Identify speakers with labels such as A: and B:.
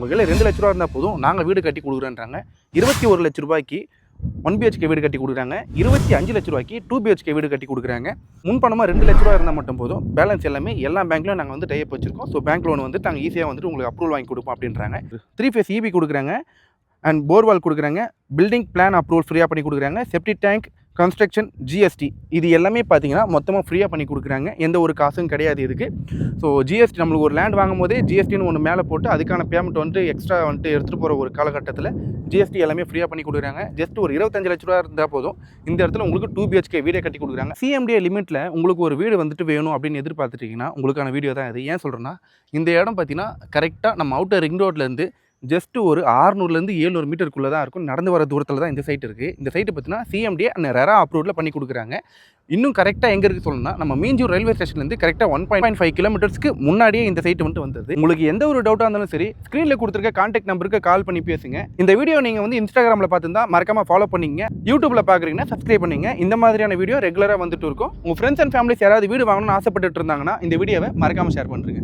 A: உங்கள் 2 லட்ச ரூபா இருந்தால் போதும் நாங்கள் வீடு கட்டி கொடுக்குறேன்றாங்க. 21 லட்ச ரூபாய்க்கு 1 BHK வீடு கட்டி கொடுக்குறாங்க. 25 லட்ச ரூபாய்க்கு 2 BHK வீடு கட்டி கொடுக்குறாங்க. முன்பணமாக 2 லட்ச ரூபா இருந்தால் மட்டும் போதும். பேலன்ஸ் எல்லாமே எல்லா பேங்க்லையும் நாங்கள் வந்து டைப் வச்சிருக்கோம். ஸோ பேங்க் லோன் வந்து நாங்கள் ஈஸியாக வந்துட்டு உங்களுக்கு அப்ரூவல் வாங்கி கொடுப்போம் அப்படின்றாங்க. 3 ஃபேஸ் EB கொடுக்குறாங்க அண்ட் போர்வால் கொடுக்குறாங்க. பில்டிங் பிளான் அப்ரூவல் ஃப்ரீயாக பண்ணி கொடுக்குறாங்க. செப்டிக் டேங்க், கன்ஸ்ட்ரக்ஷன், GST இது எல்லாமே பார்த்தீங்கன்னா மொத்தமாக ஃப்ரீயாக பண்ணி கொடுக்குறாங்க. எந்த ஒரு காசும் கிடையாது இதுக்கு. ஸோ GST நம்மளுக்கு ஒரு லேண்ட் வாங்கும் போதே GSTன்னு ஒன்று மேலே போட்டு அதுக்கான பேமெண்ட் வந்துட்டு எக்ஸ்ட்ரா வந்துட்டு எடுத்துகிட்டு போகிற ஒரு காலகட்டத்தில் GST எல்லாமே ஃப்ரீயாக பண்ணி கொடுக்குறாங்க. ஜஸ்ட் ஒரு 25 லட்ச ரூபா இருந்தால் போதும் இந்த இடத்துல உங்களுக்கு 2 BHK வீடே கட்டி கொடுக்குறாங்க. CMDA லிமிட்டில் உங்களுக்கு ஒரு வீடு வந்துட்டு வேணும் அப்படின்னு எதிர்பார்த்துட்டிங்கன்னா உங்களுக்கான வீடியோ தான் இது. ஏன் சொல்கிறேன்னா இந்த இடம் பார்த்தீங்கன்னா கரெக்டாக நம்ம அவுட்டர் ரிங் ரோட்லேருந்து ஜஸ்ட் ஒரு 600லேருந்து 700 மீட்டருக்குள்ளே தான் இருக்கும். நடந்து வர தூரத்தில் தான் இந்த சைட் இருக்குது. இந்த சைட்டு பார்த்தீங்கன்னா CMDA அண்ட் ரெரா அப்ரூவலில் பண்ணி கொடுக்குறாங்க. இன்னும் கரெக்டாக எங்கே இருக்குது சொல்லணும்னா நம்ம மீஞ்சூர் ரயில்வே ஸ்டேஷன்லேருந்து கரெக்டாக 1.5 கிலோமீட்டர்ஸ்க்கு முன்னாடியே இந்த சைட்டு வந்துட்டு வந்தது. உங்களுக்கு எந்த ஒரு டவுட்டாக இருந்தாலும் சரி ஸ்க்ரீனில் கொடுத்துருக்க கான்டாக்ட் நம்பருக்கு கால் பண்ணி பேசுங்க. இந்த வீடியோ நீங்கள் வந்து இன்ஸ்டாகிராமில் பார்த்துருந்தா மறக்காமல் ஃபாலோ பண்ணிங்க. யூடியூப்பில் பார்க்குறீங்கன்னா சப்ஸ்கிரைப் பண்ணிங்க. இந்த மாதிரியான வீடியோ ரெகுலராக வந்துட்டு இருக்கும். உங்கள் ஃப்ரெண்ட்ஸ் அண்ட் ஃபேமிலிஸ் யாராவது வீடு வாங்கணும்னு ஆசைப்பட்டுட்டு இருந்தாங்கன்னா இந்த வீடியோவை மறக்காமல் ஷேர் பண்ணுறேங்க.